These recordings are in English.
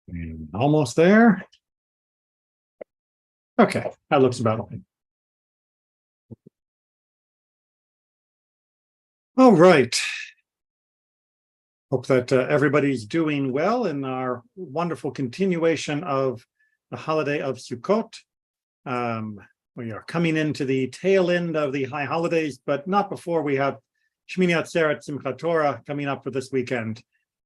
And almost there. Okay, that looks about right. All right. Hope that everybody's doing well in our wonderful continuation of the holiday of Sukkot. We are coming into the tail end of the high holidays, but not before we have Shmini Atzeret, Simchat Torah coming up for this weekend.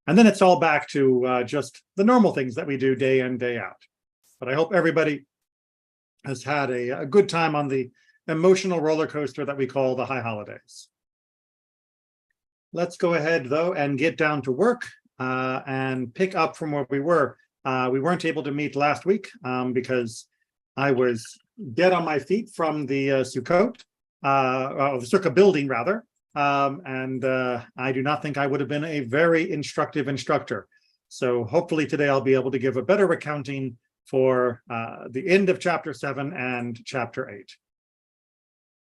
And then it's all back to just the normal things that we do day in, day out. But I hope everybody has had a good time on the emotional roller coaster that we call the high holidays. Let's go ahead, though, and get down to work and pick up from where we were. We weren't able to meet last week because I was dead on my feet from the Sukkot, the Sukkah building, rather. And I do not think I would have been a very instructive instructor. So hopefully today I'll be able to give a better recounting for the end of Chapter 7 and Chapter 8.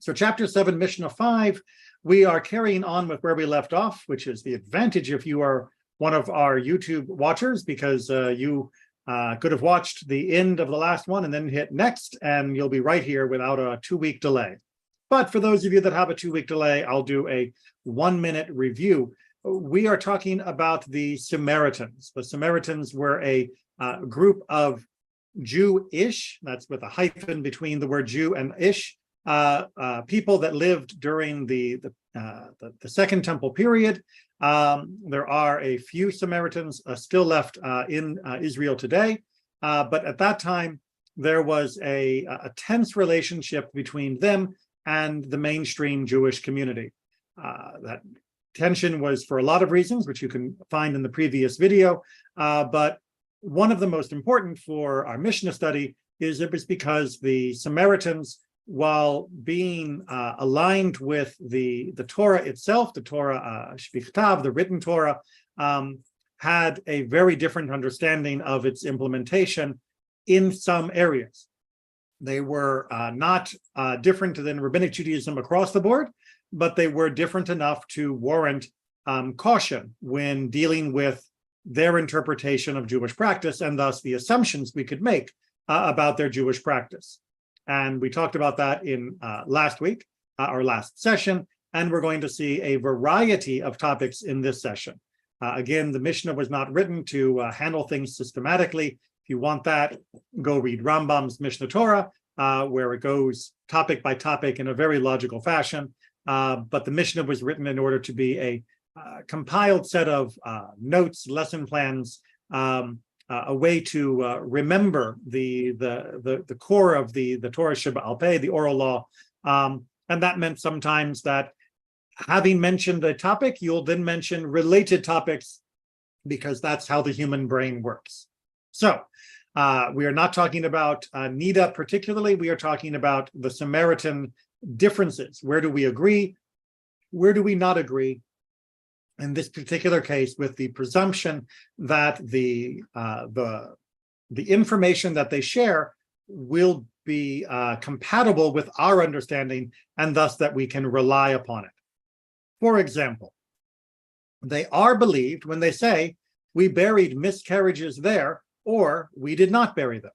So Chapter 7, Mishnah 5, we are carrying on with where we left off, which is the advantage if you are one of our YouTube watchers, because you could have watched the end of the last one and then hit next, and you'll be right here without a 2-week delay. But for those of you that have a 2-week delay, I'll do a 1-minute review. We are talking about the Samaritans. The Samaritans were a group of Jew-ish, that's with a hyphen between the word Jew and ish, people that lived during the Second Temple period. There are a few Samaritans still left in Israel today, but at that time there was a tense relationship between them and the mainstream Jewish community. That tension was for a lot of reasons, which you can find in the previous video, but one of the most important for our Mishnah study is it was because the Samaritans, while being aligned with the Torah itself, the Torah Shvichtav, the written Torah, had a very different understanding of its implementation in some areas. They were not different than Rabbinic Judaism across the board, but they were different enough to warrant caution when dealing with their interpretation of Jewish practice, and thus the assumptions we could make about their Jewish practice. And we talked about that in last week, our last session, and we're going to see a variety of topics in this session. Again, the Mishnah was not written to handle things systematically. If you want that, go read Rambam's Mishnah Torah, where it goes topic by topic in a very logical fashion. But the Mishnah was written in order to be a compiled set of notes, lesson plans, a way to remember the core of the Torah Sheba'al Peh, the oral law. And that meant sometimes that having mentioned a topic, you'll then mention related topics, because that's how the human brain works. So we are not talking about Niddah particularly. We are talking about the Samaritan differences. Where do we agree? Where do we not agree? In this particular case, with the presumption that the information that they share will be compatible with our understanding, and thus that we can rely upon it. For example, they are believed when they say, we buried miscarriages there, or we did not bury them.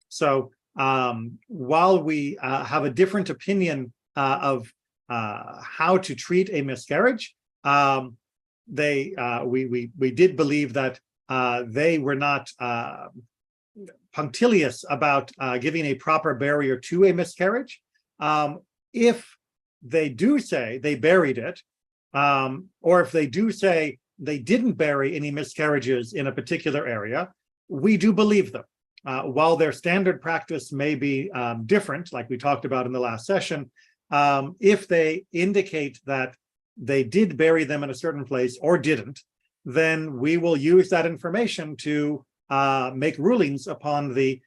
So while we have a different opinion of how to treat a miscarriage, we did believe that they were not punctilious about giving a proper barrier to a miscarriage. If they do say they buried it, or if they do say they didn't bury any miscarriages in a particular area, we do believe them. While their standard practice may be different, like we talked about in the last session, if they indicate that they did bury them in a certain place or didn't, then we will use that information to make rulings upon the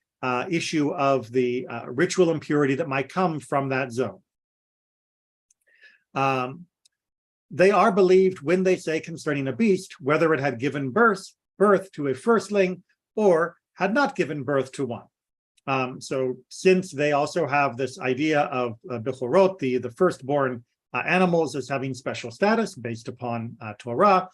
issue of the ritual impurity that might come from that zone. They are believed when they say concerning a beast, whether it had given birth to a firstling or had not given birth to one. So since they also have this idea of Bechorot, the firstborn animals, as having special status based upon Torah,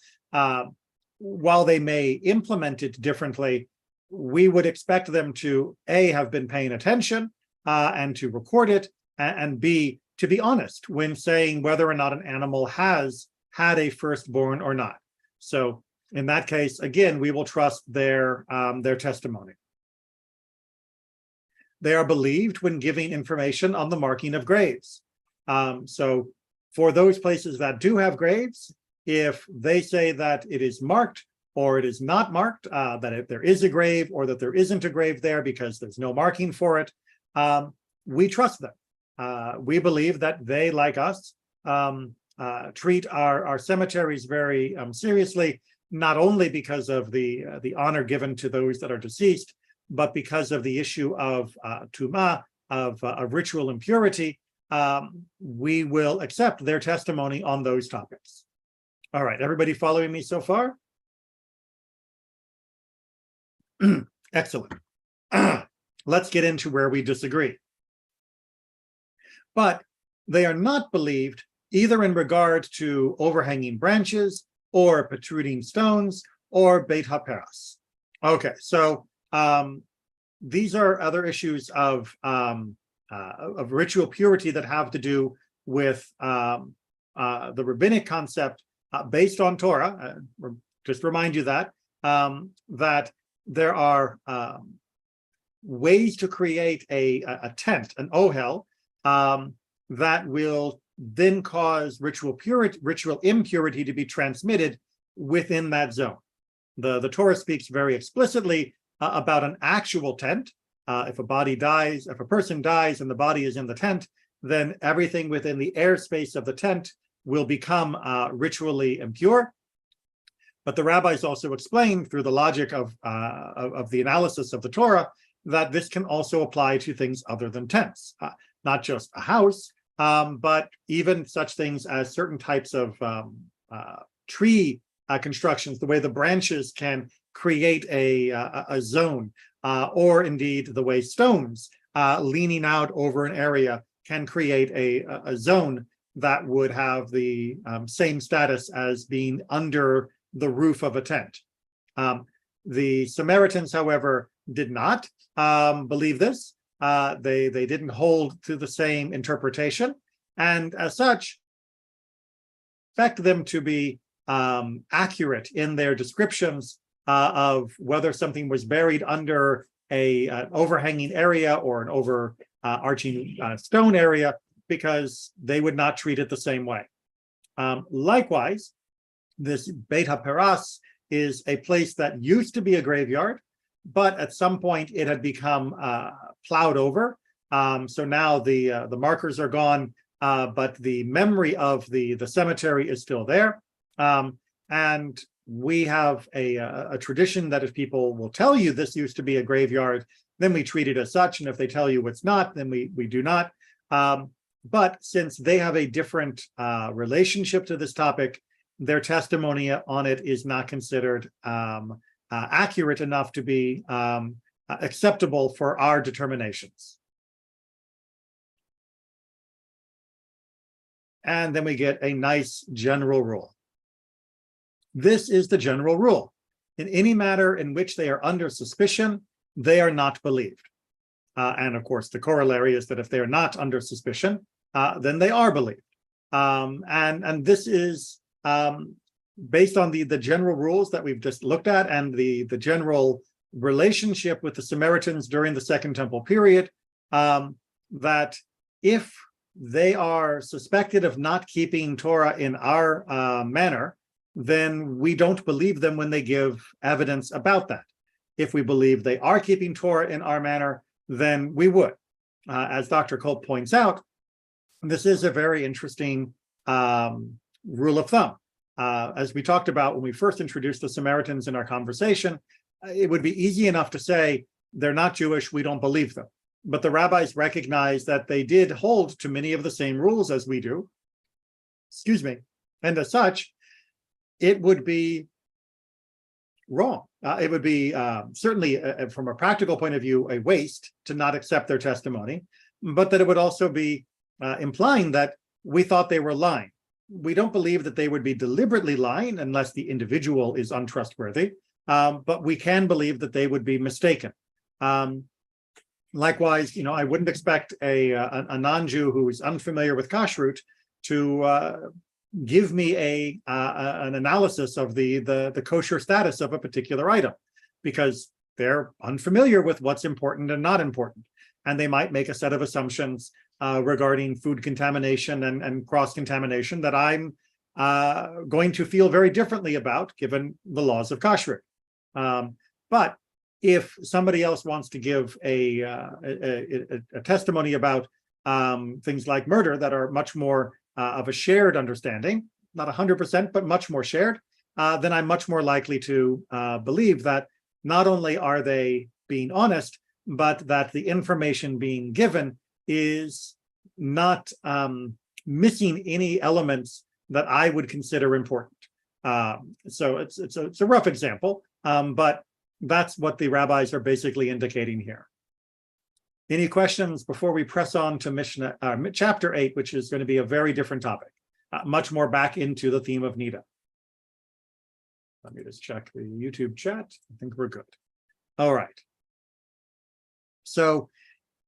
while they may implement it differently, we would expect them to A, have been paying attention and to record it, and B, to be honest when saying whether or not an animal has had a firstborn or not. So in that case, again, we will trust their testimony. They are believed when giving information on the marking of graves. So for those places that do have graves, if they say that it is marked or it is not marked, that if there is a grave or that there isn't a grave there because there's no marking for it, we trust them. We believe that they, like us, treat our cemeteries very seriously, not only because of the honor given to those that are deceased, but because of the issue of tumah, of ritual impurity. We will accept their testimony on those topics. All right, everybody following me so far? Excellent. Let's get into where we disagree. But they are not believed either in regard to overhanging branches or protruding stones or Beit HaPeras. Okay, so these are other issues of ritual purity that have to do with the rabbinic concept based on Torah. Just remind you that that there are ways to create a tent, an ohel, that will then cause ritual impurity to be transmitted within that zone. The Torah speaks very explicitly about an actual tent. If a person dies and the body is in the tent, then everything within the airspace of the tent will become ritually impure. But the rabbis also explain through the logic of the analysis of the Torah that this can also apply to things other than tents, not just a house, but even such things as certain types of tree constructions, the way the branches can create a zone, or indeed the way stones leaning out over an area can create a zone that would have the same status as being under the roof of a tent. The Samaritans, however, did not believe this. They didn't hold to the same interpretation, and as such, expect them to be accurate in their descriptions of whether something was buried under an overhanging area or an overarching stone area, because they would not treat it the same way. Likewise, this Beit HaPeras is a place that used to be a graveyard, but at some point it had become plowed over. So now the markers are gone, but the memory of the cemetery is still there. And we have a tradition that if people will tell you this used to be a graveyard, then we treat it as such. And if they tell you it's not, then we do not. But since they have a different relationship to this topic, their testimony on it is not considered accurate enough to be acceptable for our determinations. And then we get a nice general rule. This is the general rule. In any matter in which they are under suspicion, they are not believed. And of course, the corollary is that if they are not under suspicion, then they are believed. And this is based on the general rules that we've just looked at and the general relationship with the Samaritans during the Second Temple period, that if they are suspected of not keeping Torah in our manner, then we don't believe them when they give evidence about that. If we believe they are keeping Torah in our manner, then we would. As Dr. Kolb points out, this is a very interesting rule of thumb. As we talked about when we first introduced the Samaritans in our conversation, it would be easy enough to say, they're not Jewish, we don't believe them. But the rabbis recognized that they did hold to many of the same rules as we do. Excuse me. And as such, it would be wrong. It would be certainly, from a practical point of view, a waste to not accept their testimony, but that it would also be implying that we thought they were lying. We don't believe that they would be deliberately lying unless the individual is untrustworthy, but we can believe that they would be mistaken. Likewise, I wouldn't expect a non-Jew who is unfamiliar with kashrut to give me an analysis of the kosher status of a particular item, because they're unfamiliar with what's important and not important. And they might make a set of assumptions regarding food contamination and cross-contamination that I'm going to feel very differently about, given the laws of kashrut. But if somebody else wants to give a testimony about things like murder that are much more of a shared understanding, not 100%, but much more shared, then I'm much more likely to believe that not only are they being honest, but that the information being given is not missing any elements that I would consider important. So it's a rough example, but that's what the rabbis are basically indicating here. Any questions before we press on to Mishnah, chapter 8, which is going to be a very different topic, much more back into the theme of Niddah. Let me just check the YouTube chat. I think we're good. All right. So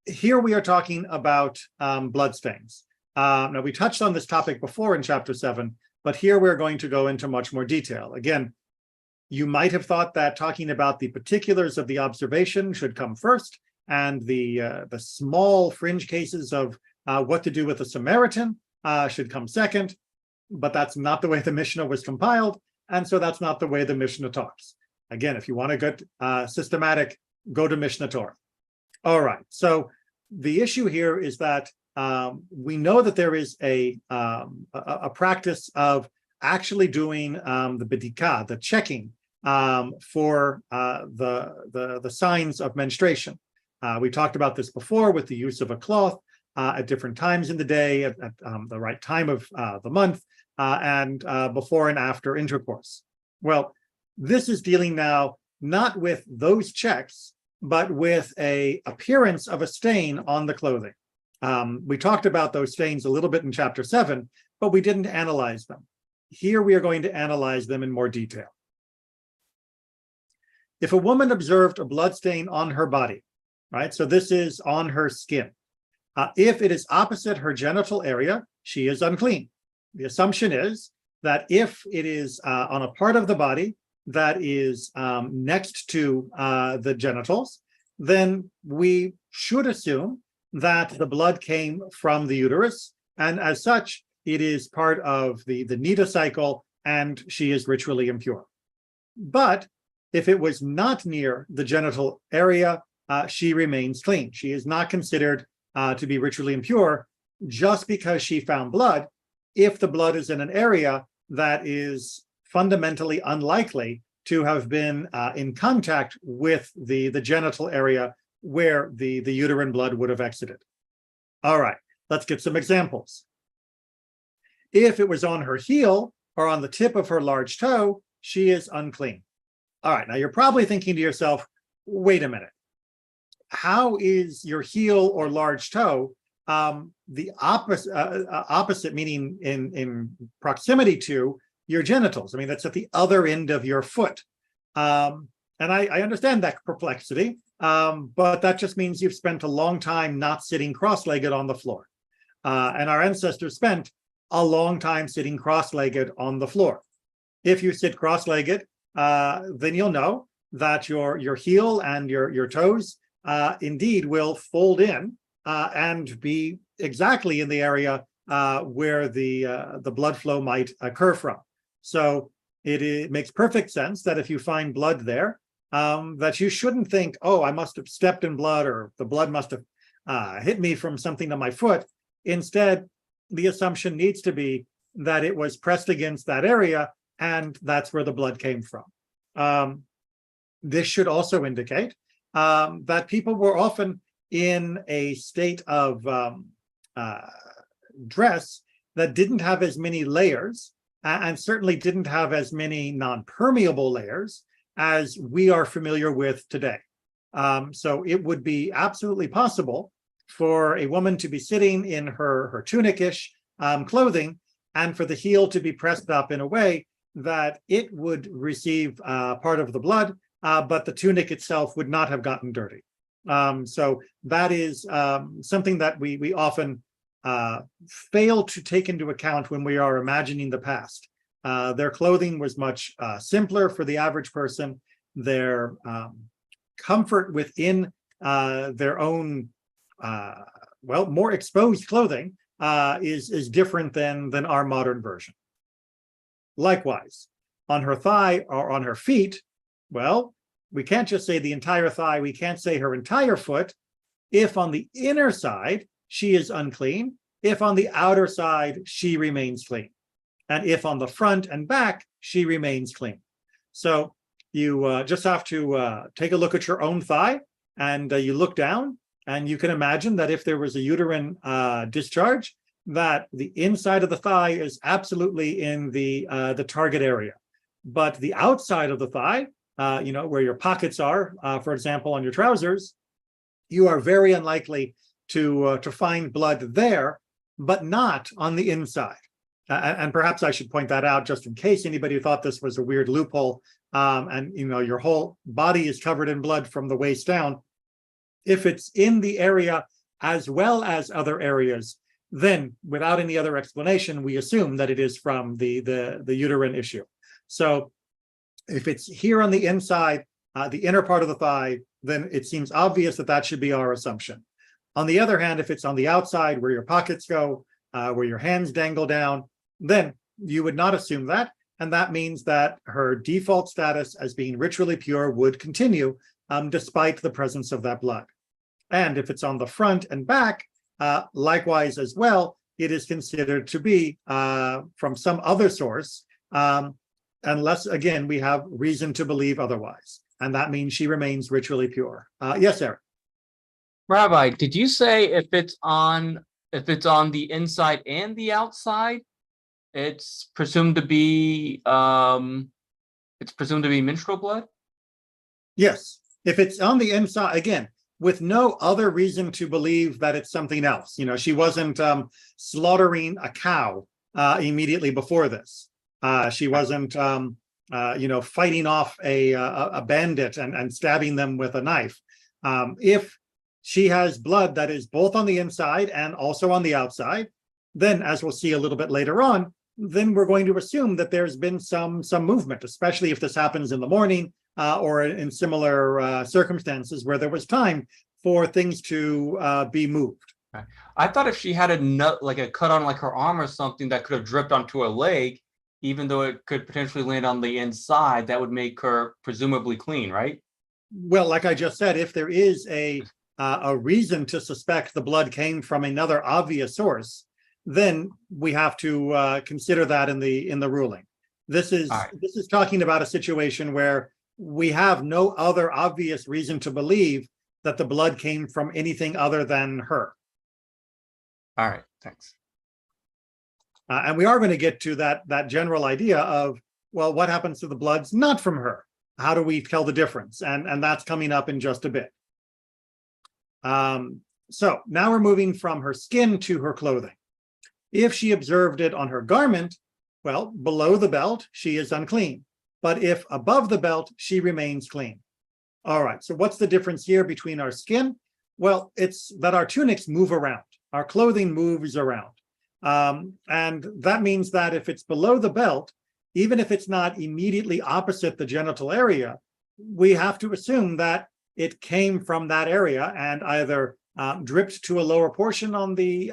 here we are talking about bloodstains. Now, we touched on this topic before in chapter 7, but here we're going to go into much more detail. Again, you might have thought that talking about the particulars of the observation should come first, and the small fringe cases of what to do with a Samaritan should come second, but that's not the way the Mishnah was compiled, and so that's not the way the Mishnah talks. Again, if you want to get systematic, go to Mishnah Torah. All right, so the issue here is that we know that there is a practice of actually doing the bedikah, the checking for the signs of menstruation. We talked about this before with the use of a cloth at different times in the day, at the right time of the month, and before and after intercourse. Well, this is dealing now not with those checks, but with an appearance of a stain on the clothing. We talked about those stains a little bit in chapter 7, but we didn't analyze them. Here we are going to analyze them in more detail. If a woman observed a blood stain on her body, right, so this is on her skin, if it is opposite her genital area, she is unclean. The assumption is that if it is on a part of the body that is next to the genitals, then we should assume that the blood came from the uterus, and as such, it is part of the Niddah cycle, and she is ritually impure. But if it was not near the genital area, she remains clean. She is not considered to be ritually impure just because she found blood, if the blood is in an area that is fundamentally unlikely to have been in contact with the genital area where the uterine blood would have exited. All right, let's get some examples. If it was on her heel or on the tip of her large toe, she is unclean. All right, now you're probably thinking to yourself, wait a minute. How is your heel or large toe the opposite, meaning in proximity to your genitals? I mean, that's at the other end of your foot. And I understand that perplexity, but that just means you've spent a long time not sitting cross-legged on the floor. And our ancestors spent a long time sitting cross-legged on the floor. If you sit cross-legged, then you'll know that your heel and your toes indeed will fold in and be exactly in the area where the blood flow might occur from. So it makes perfect sense that if you find blood there, that you shouldn't think, oh, I must have stepped in blood, or the blood must have hit me from something on my foot. Instead, the assumption needs to be that it was pressed against that area, and that's where the blood came from. This should also indicate that people were often in a state of dress that didn't have as many layers, and certainly didn't have as many non-permeable layers as we are familiar with today. So it would be absolutely possible for a woman to be sitting in her tunic-ish clothing, and for the heel to be pressed up in a way that it would receive part of the blood, but the tunic itself would not have gotten dirty. So that is something that we often fail to take into account when we are imagining the past. Their clothing was much simpler for the average person. Their comfort within their own, more exposed clothing is different than our modern version. Likewise, on her thigh or on her feet, well, we can't just say the entire thigh, we can't say her entire foot. If on the inner side, she is unclean. If on the outer side, she remains clean. And if on the front and back, she remains clean. So you just have to take a look at your own thigh, and you look down, and you can imagine that if there was a uterine discharge, that the inside of the thigh is absolutely in the target area. But the outside of the thigh, where your pockets are, for example, on your trousers, you are very unlikely to find blood there, but not on the inside. And perhaps I should point that out just in case anybody thought this was a weird loophole, and your whole body is covered in blood from the waist down. If it's in the area as well as other areas, then without any other explanation, we assume that it is from the uterine issue. So if it's here on the inside, the inner part of the thigh, then it seems obvious that should be our assumption. On the other hand, if it's on the outside where your pockets go, where your hands dangle down, then you would not assume that. And that means that her default status as being ritually pure would continue despite the presence of that blood. And if it's on the front and back, likewise as well, it is considered to be from some other source, unless, again, we have reason to believe otherwise. And that means she remains ritually pure. Yes, Eric. Rabbi, did you say if it's on the inside and the outside, it's presumed to be menstrual blood? Yes. If it's on the inside, again, with no other reason to believe that it's something else. She wasn't slaughtering a cow immediately before this. She wasn't, fighting off a bandit and stabbing them with a knife. If she has blood that is both on the inside and also on the outside, then, as we'll see a little bit later on, then we're going to assume that there's been some movement, especially if this happens in the morning or in similar circumstances where there was time for things to be moved. I thought if she had a cut on her arm or something that could have dripped onto her leg, even though it could potentially land on the inside, that would make her presumably clean, right? Well, like I just said, if there is a reason to suspect the blood came from another obvious source, then we have to consider that in the ruling. This is talking about a situation where we have no other obvious reason to believe that the blood came from anything other than her. All right, thanks. And we are going to get to that general idea of, well, what happens to the bloods not from her? How do we tell the difference? And that's coming up in just a bit. So now we're moving from her skin to her clothing. If she observed it on her garment, well, below the belt, she is unclean. But if above the belt, she remains clean. All right, so what's the difference here between our skin? Well, it's that our tunics move around. Our clothing moves around. And that means that if it's below the belt, even if it's not immediately opposite the genital area, we have to assume that it came from that area and either dripped to a lower portion on the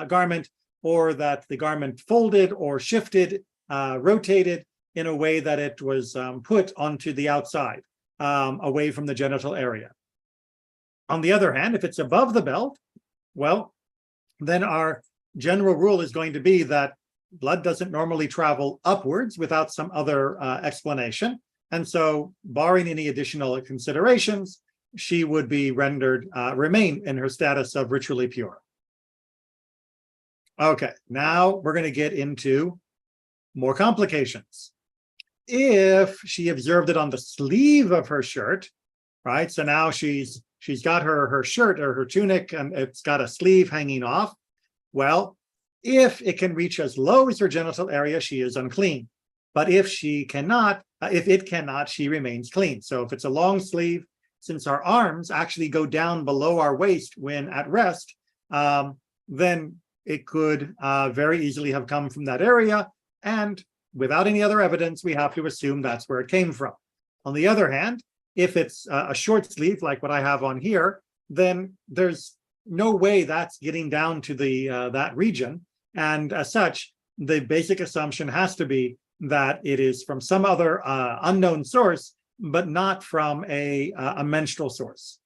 garment, or that the garment folded or shifted, rotated in a way that it was put onto the outside, away from the genital area. On the other hand, if it's above the belt, well, then our general rule is going to be that blood doesn't normally travel upwards without some other explanation. And so, barring any additional considerations, she would be rendered, remain in her status of ritually pure. Okay, now we're going to get into more complications. If she observed it on the sleeve of her shirt, right? So now she's got her shirt or her tunic, and it's got a sleeve hanging off. Well, if it can reach as low as her genital area, she is unclean. But if she cannot, if it cannot, she remains clean. So if it's a long sleeve, since our arms actually go down below our waist when at rest, then it could very easily have come from that area. And without any other evidence, we have to assume that's where it came from. On the other hand, if it's a short sleeve, like what I have on here, then there's no way that's getting down to the that region. And as such, the basic assumption has to be that it is from some other unknown source, but not from a menstrual source.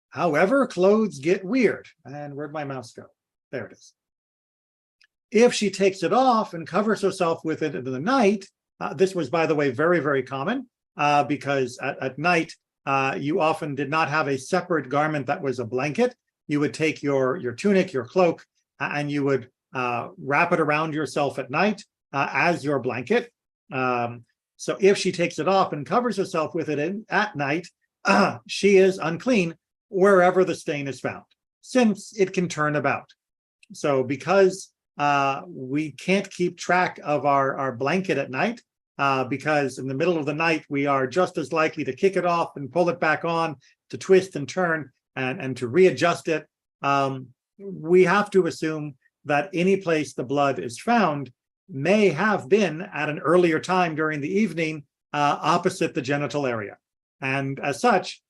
However, clothes get weird. And where'd my mouse go? There it is. If she takes it off and covers herself with it in the night, this was, by the way, very, very common because at night, you often did not have a separate garment that was a blanket. You would take your tunic, your cloak, and you would wrap it around yourself at night as your blanket. So if she takes it off and covers herself with it at night, she is unclean wherever the stain is found, since it can turn about. So because we can't keep track of our blanket at night, because in the middle of the night, we are just as likely to kick it off and pull it back on, to twist and turn and to readjust it. We have to assume that any place the blood is found may have been at an earlier time during the evening opposite the genital area. And as such,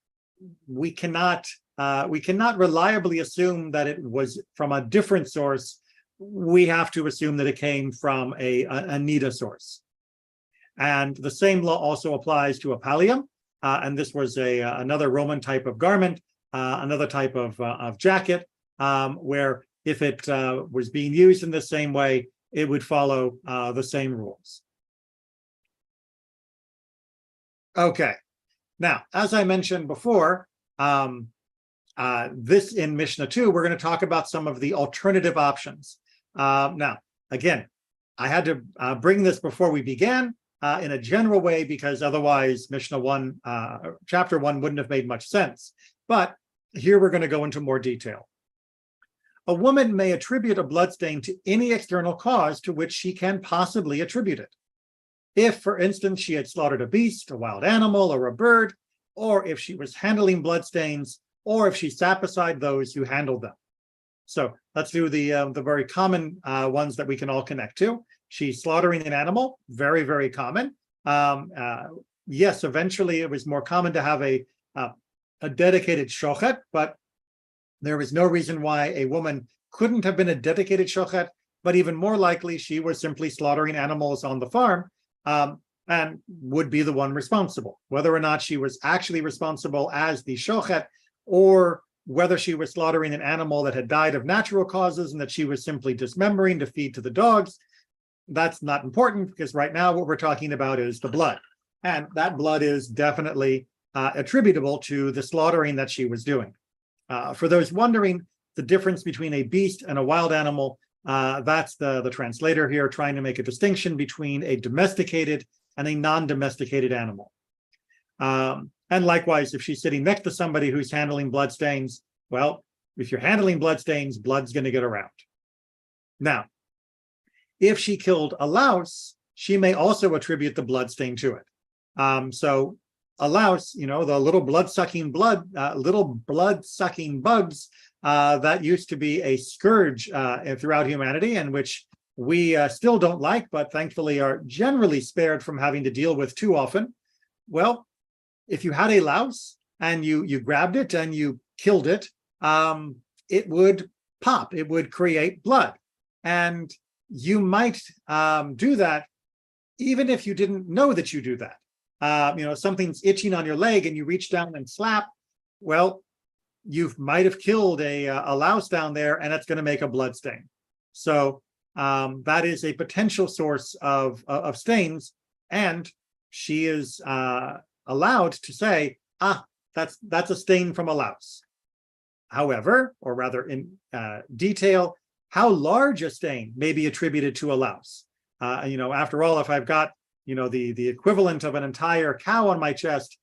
we cannot reliably assume that it was from a different source. We have to assume that it came from a Niddah source. And the same law also applies to a pallium. And this was another Roman type of garment, another type of jacket, where if it was being used in the same way, it would follow the same rules. Okay. Now, as I mentioned before, this in Mishnah 2, we're going to talk about some of the alternative options. Now, again, I had to bring this before we began in a general way, because otherwise Mishnah 1, chapter 1 wouldn't have made much sense. But here we're going to go into more detail. A woman may attribute a bloodstain to any external cause to which she can possibly attribute it. If, for instance, she had slaughtered a beast, a wild animal, or a bird, or if she was handling bloodstains, or if she sat beside those who handled them. So let's do the very common ones that we can all connect to. She's slaughtering an animal, very, very common. Yes, eventually it was more common to have a dedicated shochet, but there was no reason why a woman couldn't have been a dedicated shochet, but even more likely she was simply slaughtering animals on the farm and would be the one responsible. Whether or not she was actually responsible as the shochet, or whether she was slaughtering an animal that had died of natural causes and that she was simply dismembering to feed to the dogs, that's not important, because right now what we're talking about is the blood. And that blood is definitely attributable to the slaughtering that she was doing. For those wondering the difference between a beast and a wild animal, that's the translator here trying to make a distinction between a domesticated and a non-domesticated animal. And likewise, if she's sitting next to somebody who's handling bloodstains, well, if you're handling bloodstains, blood's going to get around. Now, if she killed a louse, she may also attribute the bloodstain to it. So a louse, the little blood-sucking bugs that used to be a scourge throughout humanity, and which we still don't like, but thankfully are generally spared from having to deal with too often. Well, if you had a louse and you grabbed it and you killed it, it would pop, it would create blood. And you might do that even if you didn't know that you do that. Something's itching on your leg and you reach down and slap, well, you might have killed a louse down there, and it's going to make a blood stain. So that is a potential source of stains, and she is allowed to say, that's a stain from a louse. However, or rather in detail, how large a stain may be attributed to a louse. After all, if I've got the equivalent of an entire cow on my chest,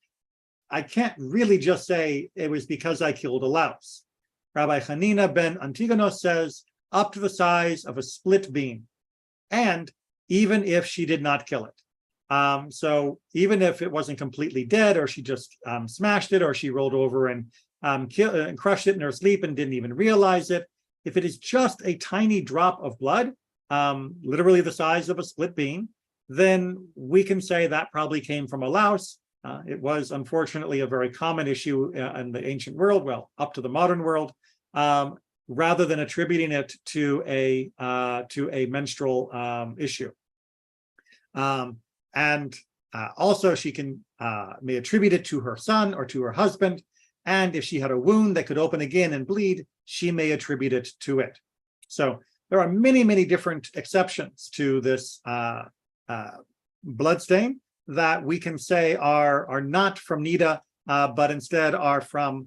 I can't really just say it was because I killed a louse. Rabbi Hanina ben Antigonos says up to the size of a split bean. and even if she did not kill it. So even if it wasn't completely dead, or she just smashed it, or she rolled over and crushed it in her sleep and didn't even realize it, if it is just a tiny drop of blood, literally the size of a split bean, then we can say that probably came from a louse. It was unfortunately a very common issue in the ancient world, well, up to the modern world, rather than attributing it to a menstrual issue. Also, she may attribute it to her son or to her husband. And if she had a wound that could open again and bleed, she may attribute it to it. So there are many, many different exceptions to this blood stain that we can say are not from Niddah, but instead are from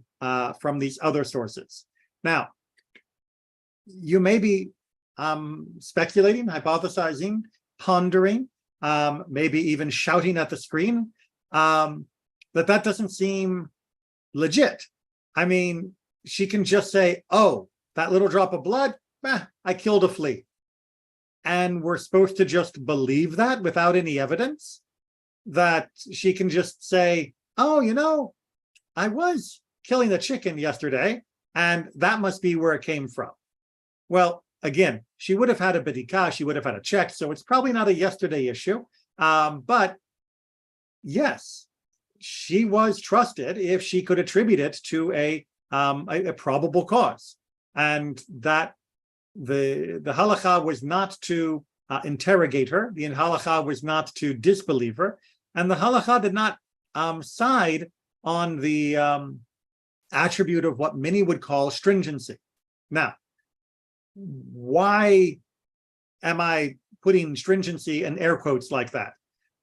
these other sources. Now, you may be speculating, hypothesizing, pondering, maybe even shouting at the screen, that doesn't seem legit. I mean, she can just say, oh, that little drop of blood, I killed a flea. And we're supposed to just believe that without any evidence? That she can just say, oh, I was killing a chicken yesterday, and that must be where it came from. Well, again, she would have had a bedikah, she would have had a check, so it's probably not a yesterday issue. But yes, she was trusted if she could attribute it to a probable cause, and that the halakha was not to interrogate her, the halakha was not to disbelieve her, and the halakha did not side on the attribute of what many would call stringency. Now, why am I putting stringency in air quotes like that?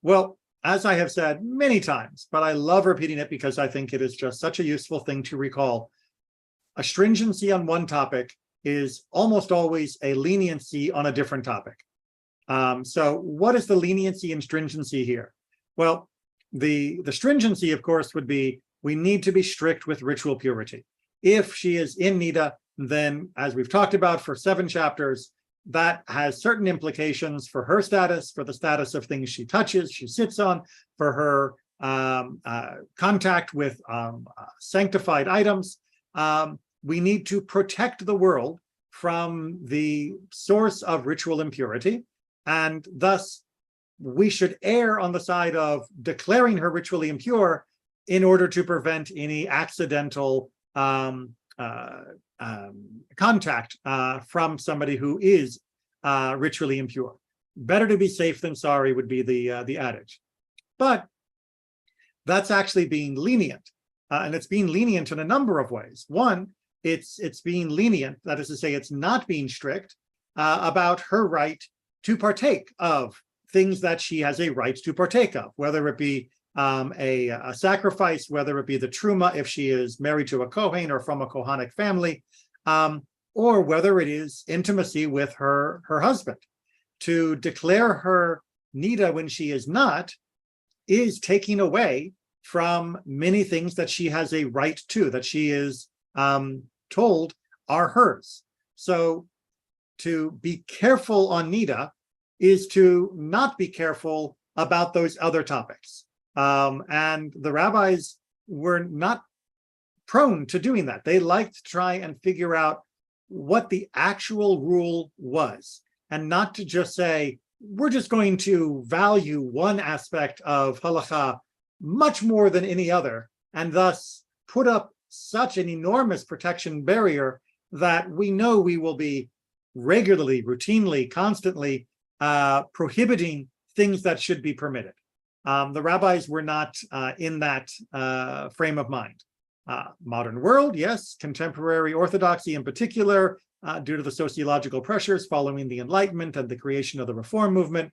Well, as I have said many times, but I love repeating it because I think it is just such a useful thing to recall, a stringency on one topic is almost always a leniency on a different topic. So what is the leniency and stringency here? Well, the stringency, of course, would be we need to be strict with ritual purity. If she is in Niddah, then, as we've talked about for 7 chapters, that has certain implications for her status, for the status of things she touches, she sits on, for her contact with sanctified items. We need to protect the world from the source of ritual impurity, and thus we should err on the side of declaring her ritually impure in order to prevent any accidental contact from somebody who is ritually impure. Better to be safe than sorry would be the adage. But that's actually being lenient, and it's being lenient in a number of ways. One, it's being lenient, that is to say, it's not being strict about her right to partake of things that she has a right to partake of, whether it be a sacrifice, whether it be the truma if she is married to a Kohen or from a Kohanic family, or whether it is intimacy with her husband. To declare her Niddah when she is not is taking away from many things that she has a right to, that she is told are hers. So to be careful on Niddah is to not be careful about those other topics. And the rabbis were not prone to doing that. They liked to try and figure out what the actual rule was, and not to just say, we're just going to value one aspect of halakha much more than any other, and thus put up such an enormous protection barrier that we know we will be regularly, routinely, constantly prohibiting things that should be permitted. The rabbis were not in that frame of mind. Modern world, yes, contemporary orthodoxy in particular, due to the sociological pressures following the Enlightenment and the creation of the Reform movement,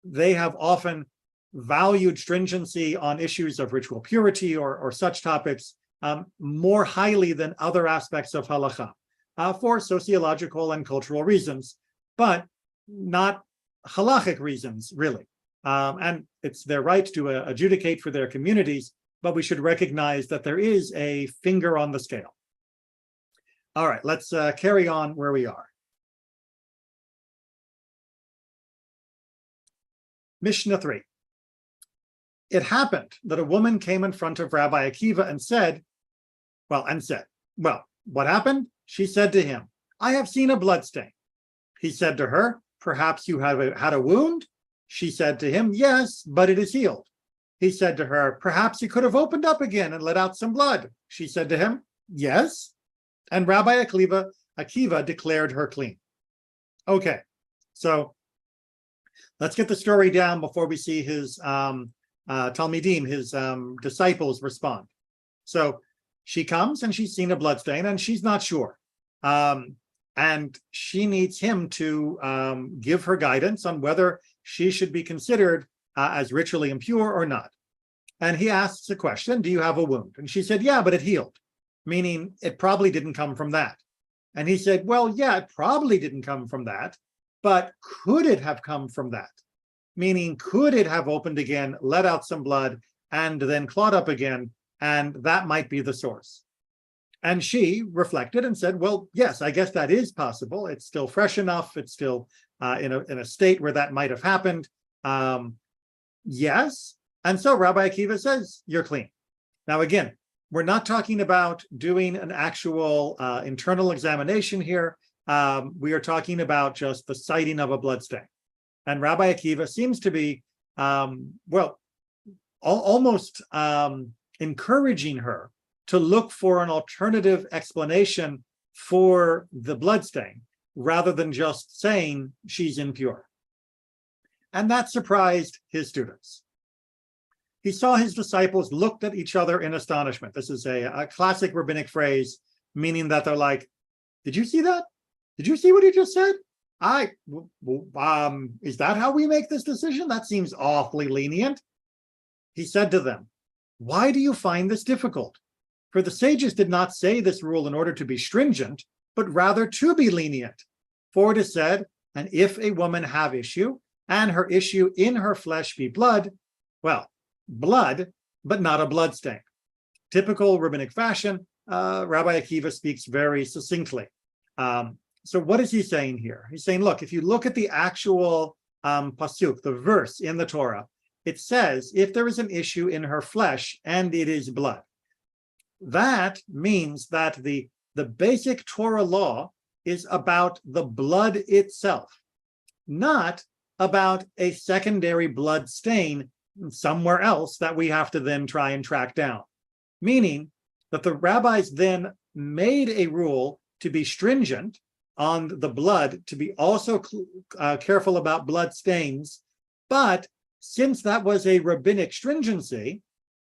they have often valued stringency on issues of ritual purity or such topics more highly than other aspects of halakha for sociological and cultural reasons, but not halachic reasons, really. And it's their right to adjudicate for their communities, but we should recognize that there is a finger on the scale. All right, let's carry on where we are. Mishnah 3. It happened that a woman came in front of Rabbi Akiva and said, well, what happened? She said to him, I have seen a bloodstain. He said to her, perhaps you have had a wound? She said to him, yes, but it is healed. He said to her, perhaps you could have opened up again and let out some blood. She said to him, yes. And Rabbi Akiva declared her clean. Okay, so let's get the story down before we see his Talmidim, his disciples respond. So she comes and she's seen a bloodstain and she's not sure. And she needs him to give her guidance on whether she should be considered as ritually impure or not. And he asks a question, do you have a wound? And she said, yeah, but it healed, meaning it probably didn't come from that. And he said, well, yeah, it probably didn't come from that, but could it have come from that? Meaning, could it have opened again, let out some blood, and then clawed up again, and that might be the source? And she reflected and said, well, yes, I guess that is possible. It's still fresh enough. It's still in a state where that might have happened. Yes. And so Rabbi Akiva says, you're clean. Now, again, we're not talking about doing an actual internal examination here. We are talking about just the sighting of a bloodstain. And Rabbi Akiva seems to be, almost encouraging her to look for an alternative explanation for the bloodstain, rather than just saying she's impure. And that surprised his students. He saw his disciples looked at each other in astonishment. This is a classic rabbinic phrase, meaning that they're like, did you see that? Did you see what he just said? Is that how we make this decision? That seems awfully lenient. He said to them, why do you find this difficult? For the sages did not say this rule in order to be stringent, but rather to be lenient. For it is said, and if a woman have issue, and her issue in her flesh be blood, well, blood, but not a blood stain. Typical rabbinic fashion, Rabbi Akiva speaks very succinctly. So what is he saying here? He's saying, look, if you look at the actual pasuk, the verse in the Torah, it says, if there is an issue in her flesh and it is blood. That means that the basic Torah law is about the blood itself, not about a secondary blood stain somewhere else that we have to then try and track down. Meaning that the rabbis then made a rule to be stringent on the blood, to be also careful about blood stains. But since that was a rabbinic stringency,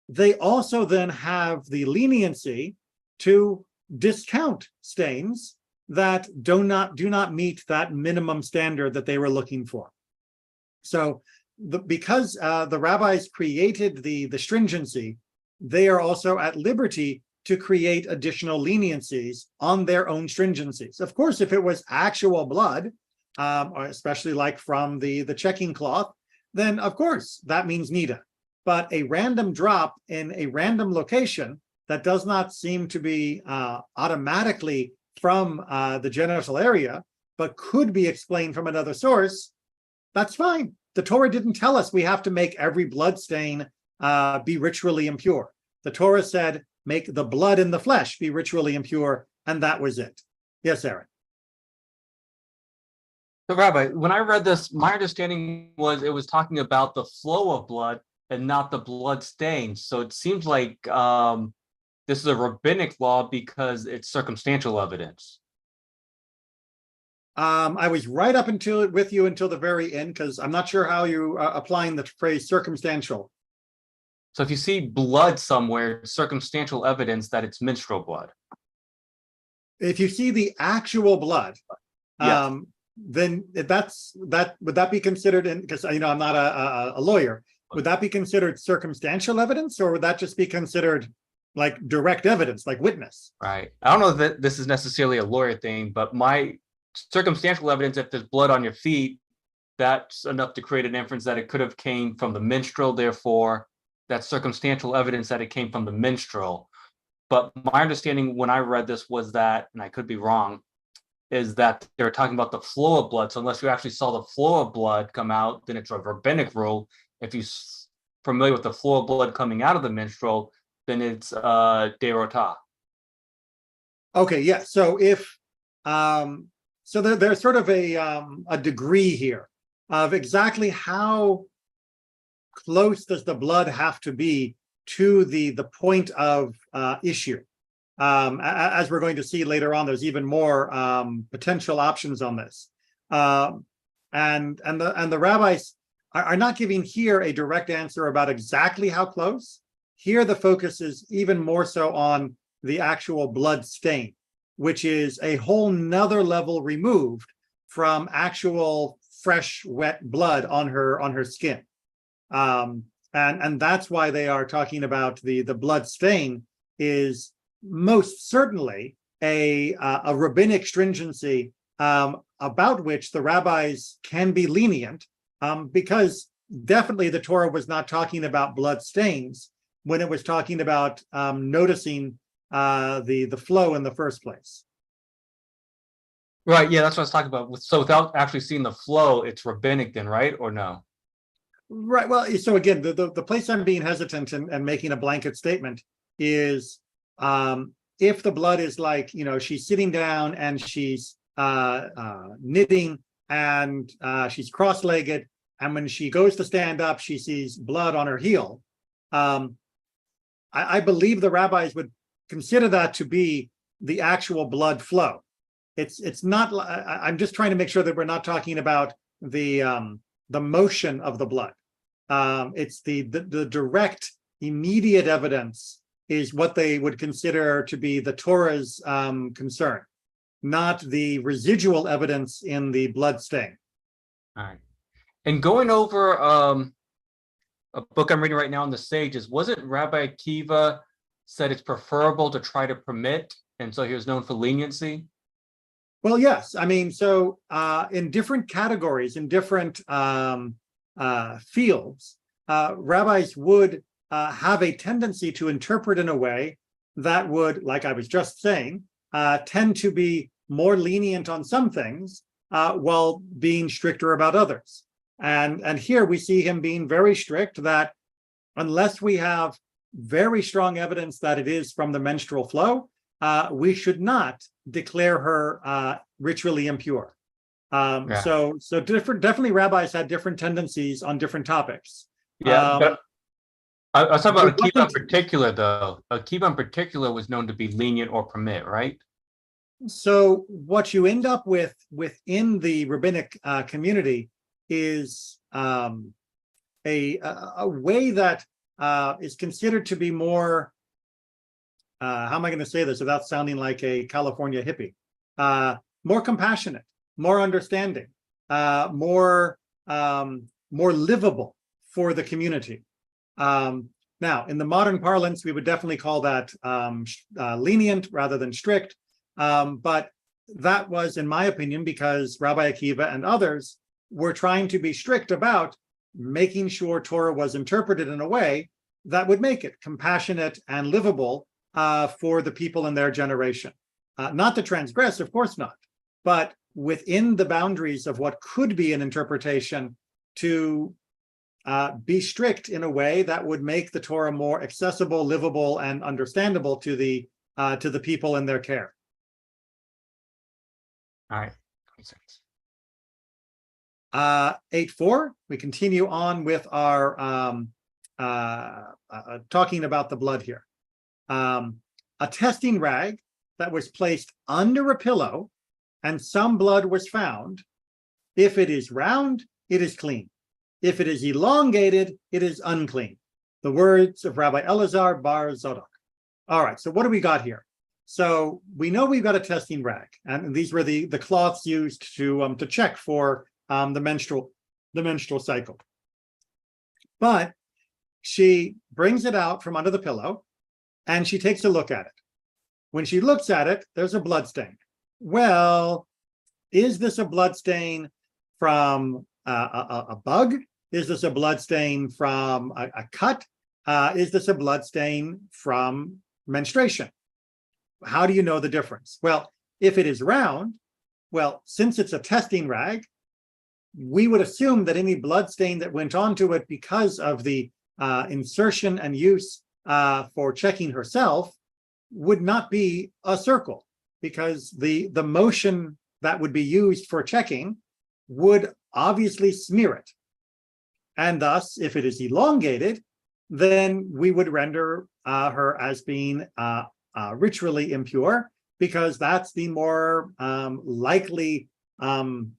they also then have the leniency to discount stains that do not meet that minimum standard that they were looking for. So because the rabbis created the stringency, they are also at liberty to create additional leniencies on their own stringencies. Of course, if it was actual blood, especially like from the checking cloth, then of course that means Niddah. But a random drop in a random location that does not seem to be automatically from the genital area, but could be explained from another source, that's fine. The Torah didn't tell us we have to make every blood stain be ritually impure. The Torah said, make the blood in the flesh be ritually impure, and that was it. Yes, Aaron. So, Rabbi, when I read this, my understanding was it was talking about the flow of blood and not the blood stains. So it seems like this is a rabbinic law because it's circumstantial evidence. I was right up with you until the very end, because I'm not sure how you are applying the phrase circumstantial. So if you see blood somewhere, circumstantial evidence that it's menstrual blood. If you see the actual blood, Yes. then would that be considered, because I'm not a lawyer, would that be considered circumstantial evidence, or would that just be considered like direct evidence, like witness? Right. I don't know that this is necessarily a lawyer thing, but my circumstantial evidence, if there's blood on your feet, that's enough to create an inference that it could have came from the menstrual. Therefore, that's circumstantial evidence that it came from the menstrual. But my understanding when I read this was that, and I could be wrong, is that they're talking about the flow of blood. So unless you actually saw the flow of blood come out, then it's a rabbinic rule. If you're familiar with the flow of blood coming out of the menstrual, then it's derota. Okay, yeah. So if so there's sort of a degree here of exactly how close does the blood have to be to the point of issue. As we're going to see later on, there's even more potential options on this. And the rabbis are not giving here a direct answer about exactly how close. Here, the focus is even more so on the actual blood stain, which is a whole nother level removed from actual fresh, wet blood on her skin. And that's why they are talking about the blood stain is most certainly a rabbinic stringency about which the rabbis can be lenient, because definitely the Torah was not talking about blood stains when it was talking about noticing the flow in the first place. Right. Yeah, that's what I was talking about. So without actually seeing the flow, it's rabbinic then, right? Or no? Right. Well, so again, the place I'm being hesitant and making a blanket statement is if the blood is like, she's sitting down and she's knitting and she's cross-legged, and when she goes to stand up, she sees blood on her heel. I believe the rabbis would consider that to be the actual blood flow. It's not. I'm just trying to make sure that we're not talking about the motion of the blood. It's the direct, immediate evidence is what they would consider to be the Torah's concern, not the residual evidence in the blood stain. All right. And going over a book I'm reading right now on the Sages, wasn't Rabbi Akiva said it's preferable to try to permit, and so he was known for leniency? Well, yes. I mean, so in different categories, in different fields, rabbis would have a tendency to interpret in a way that would, like I was just saying, tend to be more lenient on some things while being stricter about others. And here we see him being very strict that unless we have very strong evidence that it is from the menstrual flow, we should not declare her ritually impure. Yeah. So definitely rabbis had different tendencies on different topics. Yeah, but I was talking about but Akiva in particular, though. Akiva in particular was known to be lenient or permit, right? So what you end up with within the rabbinic community is a way that is considered to be more, how am I going to say this without sounding like a California hippie? More compassionate, more understanding, more livable for the community. Now, in the modern parlance, we would definitely call that lenient rather than strict. But that was, in my opinion, because Rabbi Akiva and others were trying to be strict about making sure Torah was interpreted in a way that would make it compassionate and livable for the people in their generation. Not to transgress, of course not, but within the boundaries of what could be an interpretation to be strict in a way that would make the Torah more accessible, livable, and understandable to the people in their care. All right. Makes sense. 8.4, we continue on with our talking about the blood here. A testing rag that was placed under a pillow and some blood was found. If it is round, it is clean. If it is elongated, it is unclean. The words of Rabbi Elazar bar Zadok. All right, so what do we got here? So we know we've got a testing rag, and these were the cloths used to check for the menstrual cycle. But she brings it out from under the pillow, and she takes a look at it. When she looks at it, there's a blood stain. Well, is this a blood stain from a bug? Is this a blood stain from a cut? Is this a blood stain from menstruation? How do you know the difference? Well, if it is round, Well, since it's a testing rag, we would assume that any blood stain that went onto it because of the insertion and use for checking herself would not be a circle, because the motion that would be used for checking would obviously smear it. And thus, if it is elongated, then we would render her as being ritually impure, because that's the more likely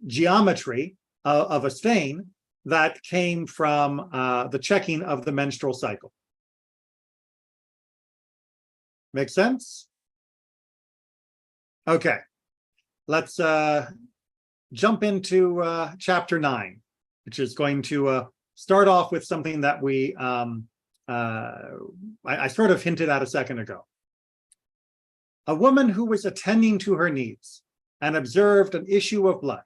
geometry of a stain that came from the checking of the menstrual cycle. Make sense? Okay, let's jump into chapter 9, which is going to start off with something that I sort of hinted at a second ago. A woman who was attending to her needs and observed an issue of blood.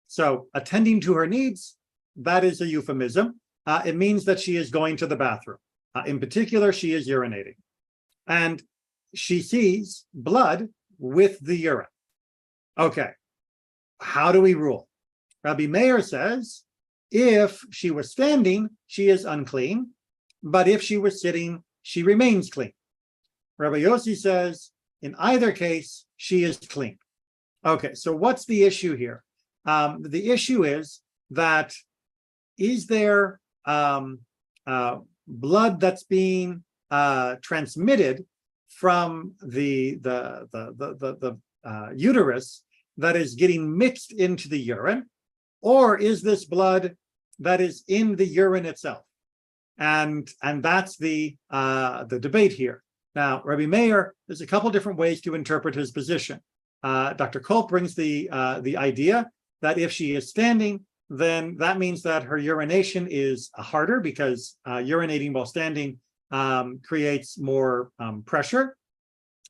So attending to her needs, that is a euphemism. It means that she is going to the bathroom. In particular, she is urinating. And she sees blood with the urine. Okay, how do we rule? Rabbi Meir says, if she was standing, she is unclean, but if she was sitting, she remains clean. Rabbi Yossi says, in either case, she is clean. Okay, so what's the issue here? The issue is that, is there blood that's being transmitted from the uterus that is getting mixed into the urine, or is this blood that is in the urine itself? And that's the debate here. Now, Rabbi Meir, there's a couple different ways to interpret his position. Dr. Kolb brings the idea that if she is standing, then that means that her urination is harder, because urinating while standing creates more pressure.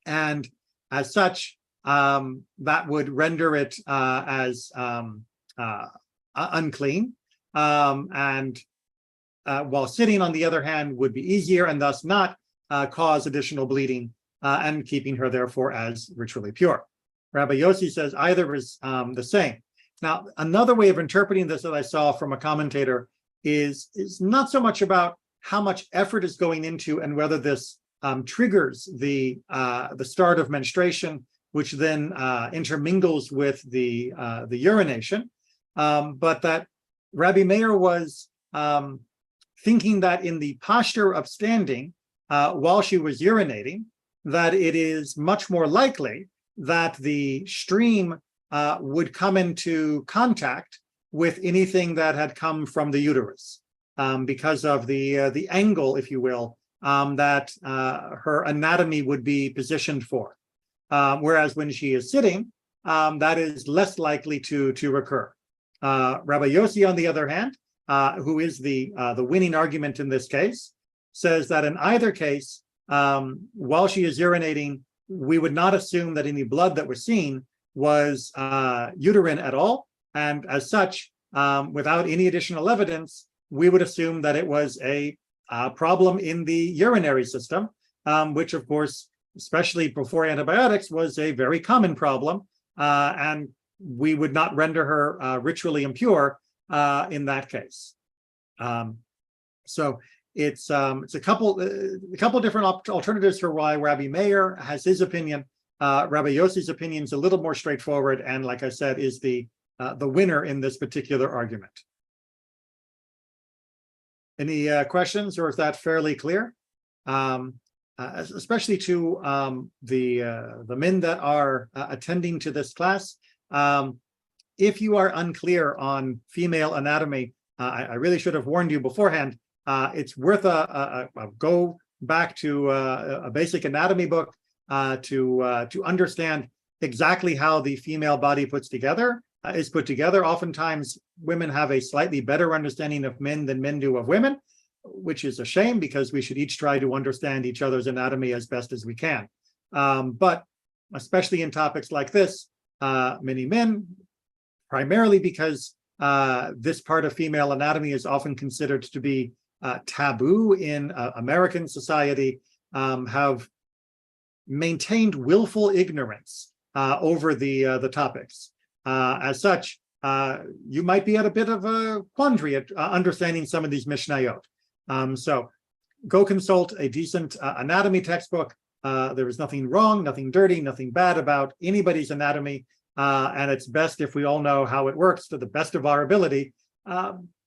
And as such, that would render it as unclean. And while sitting, on the other hand, would be easier and thus not cause additional bleeding, and keeping her therefore as ritually pure. Rabbi Yossi says either is the same. Now, another way of interpreting this that I saw from a commentator is not so much about how much effort is going into and whether this triggers the start of menstruation, which then intermingles with the urination, but that Rabbi Meir was thinking that in the posture of standing, while she was urinating, that it is much more likely that the stream would come into contact with anything that had come from the uterus, because of the angle, if you will, that her anatomy would be positioned for. Whereas when she is sitting, that is less likely to recur. Rabbi Yossi, on the other hand, who is the winning argument in this case, says that in either case, while she is urinating, we would not assume that any blood that was seen was uterine at all. And as such, without any additional evidence, we would assume that it was a problem in the urinary system, which of course, especially before antibiotics, was a very common problem. And we would not render her ritually impure in that case. So it's a couple different alternatives for why Rabbi Meir has his opinion. Rabbi Yossi's opinion is a little more straightforward, and like I said, is the winner in this particular argument. Any questions, or is that fairly clear? Especially to the men that are attending to this class. If you are unclear on female anatomy, I really should have warned you beforehand. It's worth a go back to a basic anatomy book to understand exactly how the female body is put together. Oftentimes, women have a slightly better understanding of men than men do of women, which is a shame, because we should each try to understand each other's anatomy as best as we can. But especially in topics like this, many men, primarily because this part of female anatomy is often considered to be taboo in American society, have maintained willful ignorance over the topics. as such, you might be at a bit of a quandary at understanding some of these Mishnayot. So go consult a decent anatomy textbook. There is nothing wrong, nothing dirty, nothing bad about anybody's anatomy. And it's best if we all know how it works to the best of our ability,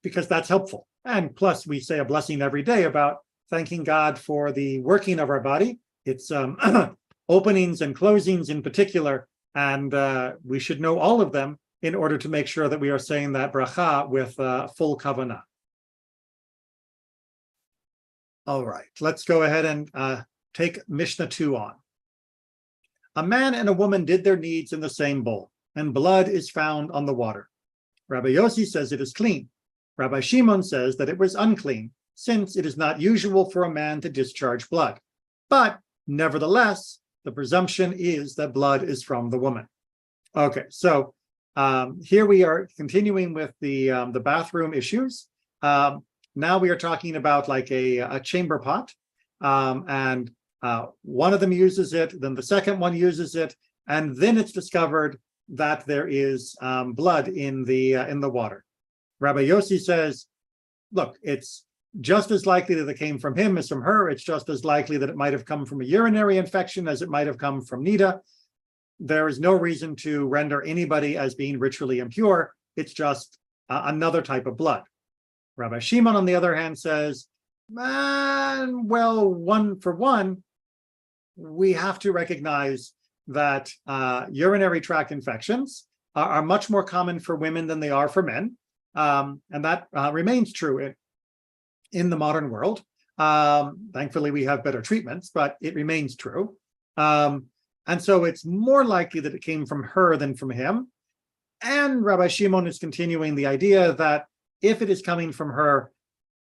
because that's helpful. And plus, we say a blessing every day about thanking God for the working of our body. It's openings and closings in particular, and we should know all of them in order to make sure that we are saying that bracha with full kavanah. All right, let's go ahead and take Mishnah 2 on. A man and a woman did their needs in the same bowl, and blood is found on the water. Rabbi Yossi says it is clean. Rabbi Shimon says that it was unclean, since it is not usual for a man to discharge blood. But nevertheless, the presumption is that blood is from the woman. Okay, so here we are continuing with the bathroom issues. Now we are talking about like a chamber pot, and one of them uses it, then the second one uses it, and then it's discovered that there is blood in the water. Rabbi Yossi says, look, it's just as likely that it came from him as from her. It's just as likely that it might have come from a urinary infection as it might have come from Niddah. There is no reason to render anybody as being ritually impure. It's just another type of blood. Rabbi Shimon, on the other hand, says, well, one for one, we have to recognize that urinary tract infections are much more common for women than they are for men. And that remains true in the modern world. Thankfully, we have better treatments, but it remains true. And so it's more likely that it came from her than from him. And Rabbi Shimon is continuing the idea that if it is coming from her,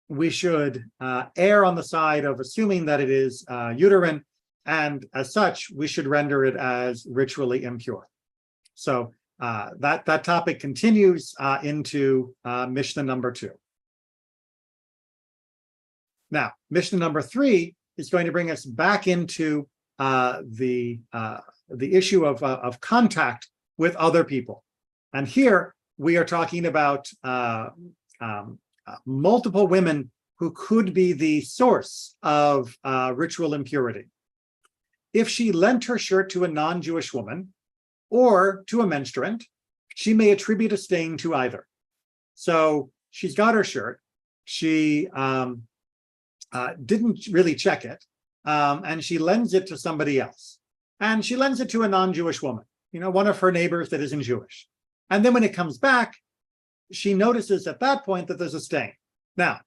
we should err on the side of assuming that it is uterine, and as such, we should render it as ritually impure. So that topic continues into Mishnah number 2. Now, Mishnah number 3 is going to bring us back into the issue of contact with other people. And here we are talking about multiple women who could be the source of ritual impurity. If she lent her shirt to a non-Jewish woman or to a menstruant, she may attribute a stain to either. So she's got her shirt. She didn't really check it, and she lends it to somebody else. And she lends it to a non-Jewish woman, one of her neighbors that isn't Jewish. And then when it comes back, she notices at that point that there's a stain. Now,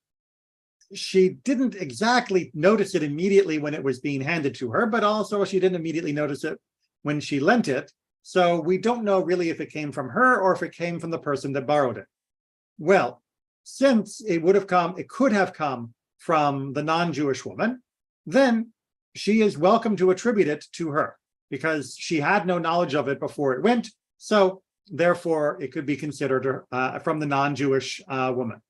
she didn't exactly notice it immediately when it was being handed to her, but also she didn't immediately notice it when she lent it. So we don't know really if it came from her or if it came from the person that borrowed it. Well, since it could have come from the non-Jewish woman, then she is welcome to attribute it to her because she had no knowledge of it before it went. So therefore, it could be considered from the non-Jewish woman.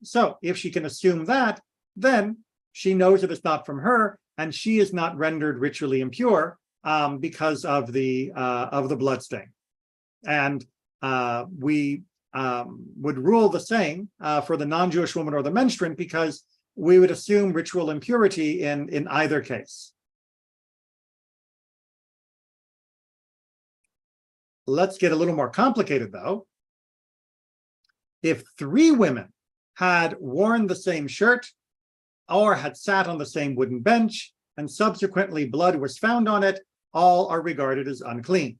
So if she can assume that, then she knows that it's not from her, and she is not rendered ritually impure because of the blood stain. And we would rule the same for the non-Jewish woman or the menstruant, because we would assume ritual impurity in either case. Let's get a little more complicated, though. If 3 women had worn the same shirt or had sat on the same wooden bench and subsequently blood was found on it, all are regarded as unclean.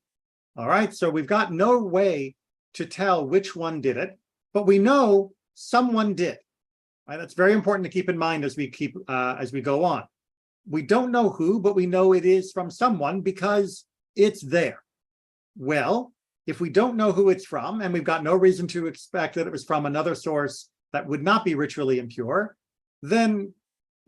All right, so we've got no way to tell which one did it, but we know someone did. Right? That's very important to keep in mind as we go on. We don't know who, but we know it is from someone because it's there. Well, if we don't know who it's from, and we've got no reason to expect that it was from another source that would not be ritually impure, then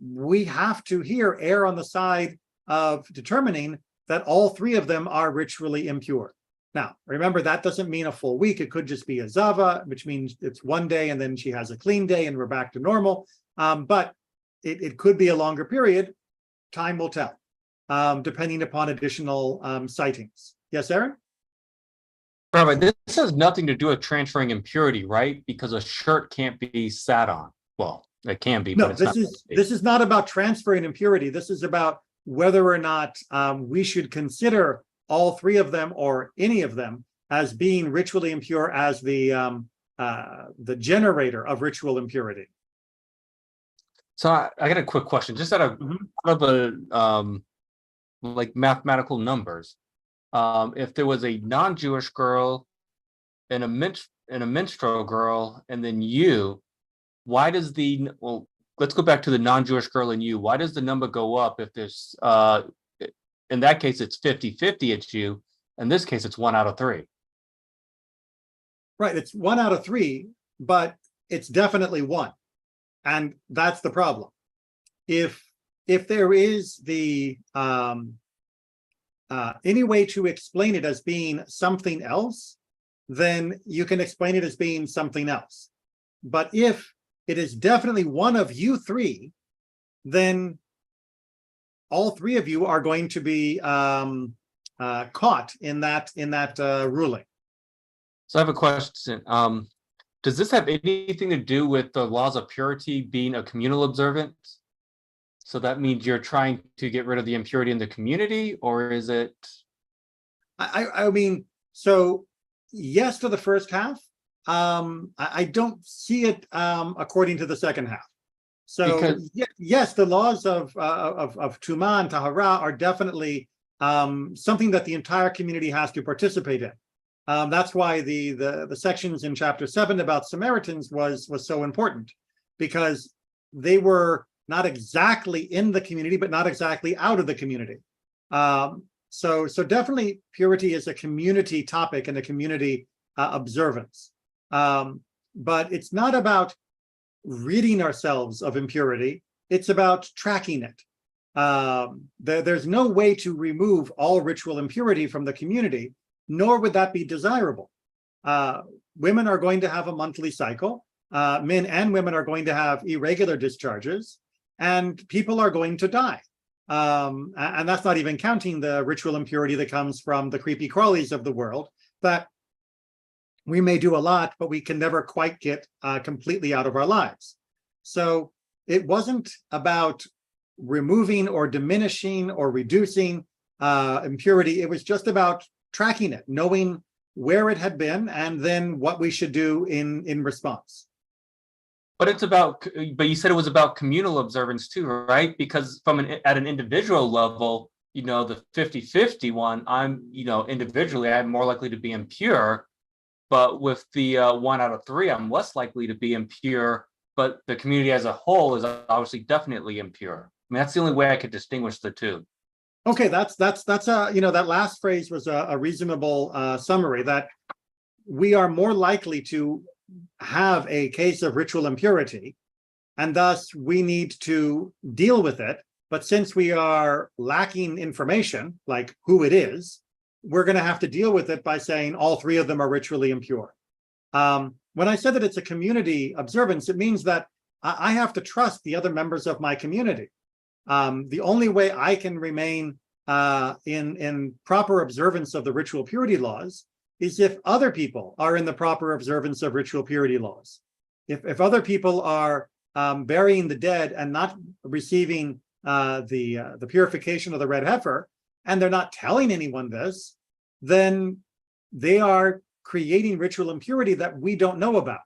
we have to here err on the side of determining that all 3 of them are ritually impure. Now, remember, that doesn't mean a full week. It could just be a zava, which means it's one day and then she has a clean day and we're back to normal. But it could be a longer period. Time will tell, depending upon additional sightings. Yes, Aaron? Rabbi, this has nothing to do with transferring impurity, right? Because a shirt can't be sat on. Well, it can be, but No, it's not. this is not about transferring impurity. This is about whether or not we should consider all three of them or any of them as being ritually impure as the generator of ritual impurity. So I got a quick question, just out of a like mathematical numbers. If there was a non-Jewish girl and a minstrel girl, and then you, why does well, let's go back to the non-Jewish girl and you. Why does the number go up if there's in that case it's 50-50, it's you. In this case, it's 1 out of 3. Right, it's 1 out of 3, but it's definitely 1. And that's the problem. If there is the any way to explain it as being something else, then you can explain it as being something else. But if it is definitely one of you three, then all three of you are going to be caught in that ruling. So I have a question. Does this have anything to do with the laws of purity being a communal observance? So that means you're trying to get rid of the impurity in the community, or is it? I mean, so yes to the first half. I don't see it according to the second half. So yes, the laws of Tumah and Tahara are definitely something that the entire community has to participate in. That's why the sections in chapter 7 about Samaritans was so important, because they were not exactly in the community, but not exactly out of the community. So definitely purity is a community topic and a community observance. But it's not about ridding ourselves of impurity. It's about tracking it. There's no way to remove all ritual impurity from the community, nor would that be desirable. Women are going to have a monthly cycle. Men and women are going to have irregular discharges, and people are going to die. And that's not even counting the ritual impurity that comes from the creepy crawlies of the world, that we may do a lot, but we can never quite get completely out of our lives. So it wasn't about removing or diminishing or reducing impurity. It was just about tracking it, knowing where it had been, and then what we should do in response. But you said it was about communal observance too, right? Because at an individual level, the 50-50 one, individually, I'm more likely to be impure. But with the 1 out of 3, I'm less likely to be impure. But the community as a whole is obviously definitely impure. I mean, that's the only way I could distinguish the two. Okay, that's that last phrase was a reasonable summary, that we are more likely to have a case of ritual impurity, and thus we need to deal with it. But since we are lacking information, like who it is, we're going to have to deal with it by saying all three of them are ritually impure. When I said that it's a community observance, it means that I have to trust the other members of my community. The only way I can remain in proper observance of the ritual purity laws is if other people are in the proper observance of ritual purity laws. If other people are burying the dead and not receiving the purification of the red heifer, and they're not telling anyone this, then they are creating ritual impurity that we don't know about.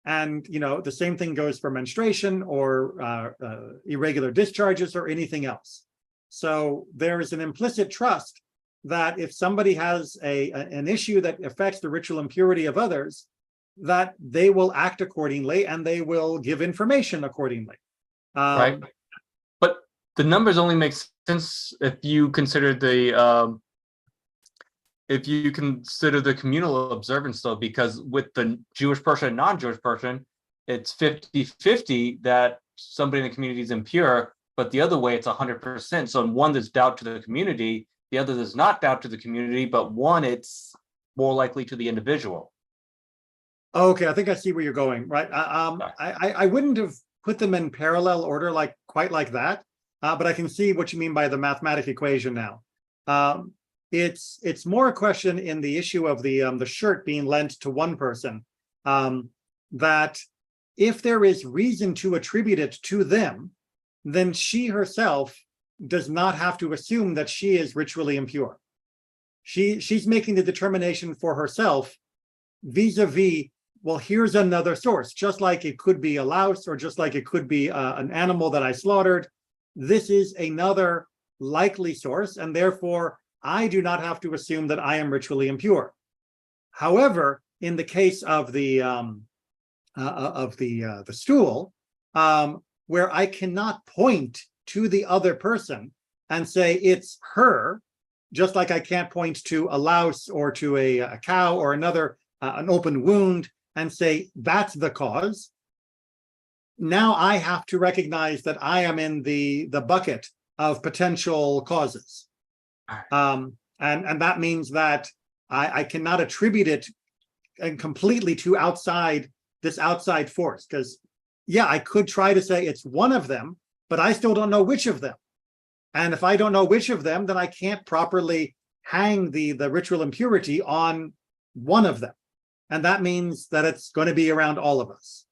And the same thing goes for menstruation or irregular discharges or anything else. So there is an implicit trust that if somebody has an issue that affects the ritual impurity of others, that they will act accordingly and they will give information accordingly. Right. But the numbers only make sense if you consider the communal observance, though, because with the Jewish person and non-Jewish person, it's 50-50 that somebody in the community is impure, but the other way it's 100%. So in one, there's doubt to the community, the other there's not doubt to the community, but one, it's more likely to the individual. Okay, I think I see where you're going. Right. I wouldn't have put them in parallel order quite like that, but I can see what you mean by the mathematic equation now. It's more a question in the issue of the shirt being lent to one person, that if there is reason to attribute it to them, then she herself does not have to assume that she is ritually impure. She's making the determination for herself vis-a-vis, well, here's another source, just like it could be a louse or just like it could be an animal that I slaughtered. This is another likely source, and therefore I do not have to assume that I am ritually impure. However, in the case of the stool, where I cannot point to the other person and say it's her, just like I can't point to a louse or to a cow or another an open wound and say that's the cause. Now I have to recognize that I am in the bucket of potential causes. And that means that I cannot attribute it completely to this outside force, because yeah, I could try to say it's one of them, but I still don't know which of them. And if I don't know which of them, then I can't properly hang the ritual impurity on one of them. And that means that it's going to be around all of us.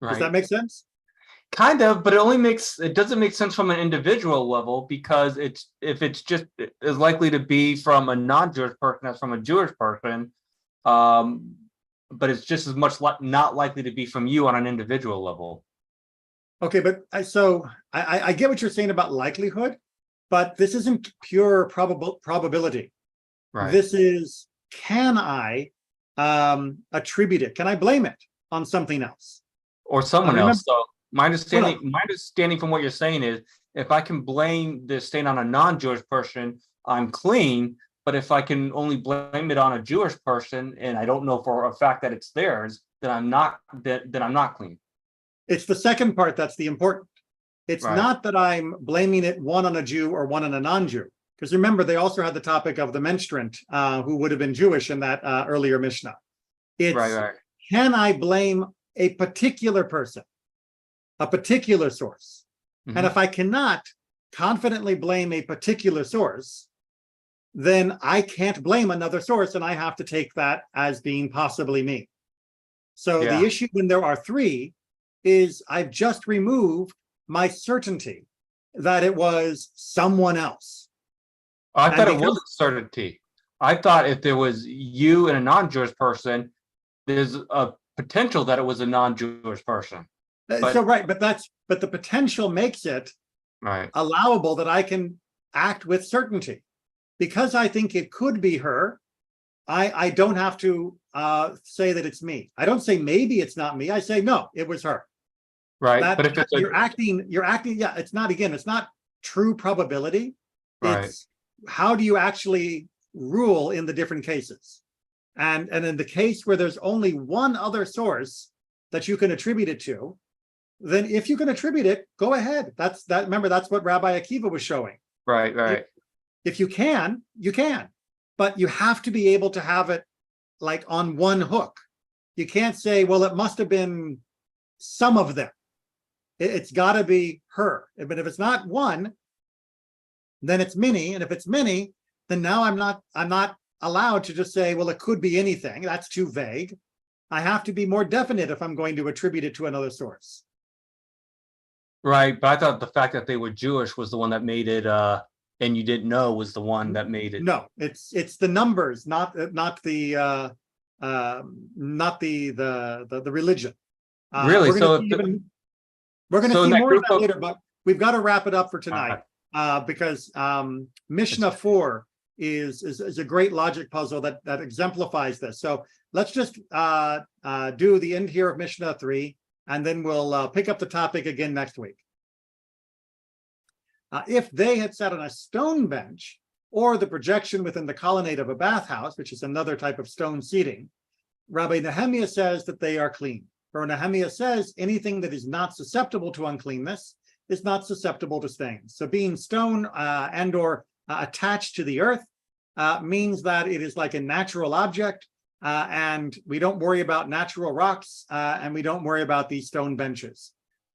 Right. Does that make sense? Kind of, but it doesn't make sense from an individual level, because if it's just as likely to be from a non-Jewish person as from a Jewish person, but it's just as much not likely to be from you on an individual level. Okay, but I get what you're saying about likelihood, but this isn't pure probability. Right. This is, can I attribute it? Can I blame it on something else? Or someone else. So my understanding from what you're saying is, if I can blame the stain on a non-Jewish person, I'm clean. But if I can only blame it on a Jewish person and I don't know for a fact that it's theirs, then I'm not clean. It's the second part that's the important. It's Right. not that I'm blaming it one on a Jew or one on a non-Jew. Because remember, they also had the topic of the menstruant who would have been Jewish in that earlier Mishnah. It's, Right. can I blame a particular person, a particular source? Mhm. And if I cannot confidently blame a particular source, then I can't blame another source, and I have to take that as being possibly me. So Yeah. the issue when there are three is I've just removed my certainty that it was someone else. I thought it wasn't certainty. I thought if there was you and a non-Jewish person, there's a potential that it was a non-Jewish person. But the potential makes it right allowable that I can act with certainty. Because I think it could be her, I don't have to say that it's me. I don't say maybe it's not me. I say no, it was her. Right. But if it's you're acting, yeah, it's not true probability. Right. It's how do you actually rule in the different cases? And in the case where there's only one other source that you can attribute it to, then if you can attribute it, go ahead. Remember, that's what Rabbi Akiva was showing. Right. If you can, you can. But you have to be able to have it like on one hook. You can't say, well, it must have been some of them. It's got to be her. But if it's not one, then it's many. And if it's many, then now I'm not allowed to just say, well, it could be anything. That's too vague. I have to be more definite if I'm going to attribute it to another source. Right. But I thought the fact that they were Jewish was the one that made it, and you didn't know was the one that made it. No, it's the numbers, not the religion. Really? We're going to see more of that later, but we've got to wrap it up for tonight because Mishnah 4 is a great logic puzzle that exemplifies this. So let's just do the end here of Mishnah 3, and then we'll pick up the topic again next week. If they had sat on a stone bench or the projection within the colonnade of a bathhouse, which is another type of stone seating, Rabbi Nehemiah says that they are clean. For Nehemiah says anything that is not susceptible to uncleanness is not susceptible to stains. So being stone and or attached to the earth means that it is like a natural object, and we don't worry about natural rocks, and we don't worry about these stone benches.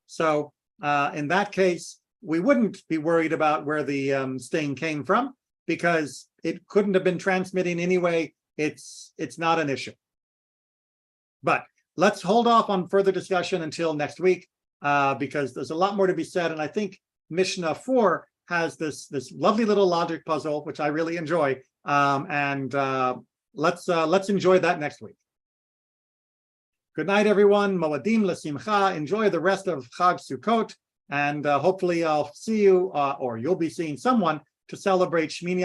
So in that case, we wouldn't be worried about where the stain came from, because it couldn't have been transmitting anyway. It's not an issue. But let's hold off on further discussion until next week, because there's a lot more to be said. And I think Mishnah 4 has this lovely little logic puzzle, which I really enjoy. Let's enjoy that next week. Good night, everyone. Moadim l'simcha. Enjoy the rest of Chag Sukkot, and hopefully I'll see you, or you'll be seeing someone to celebrate Shmini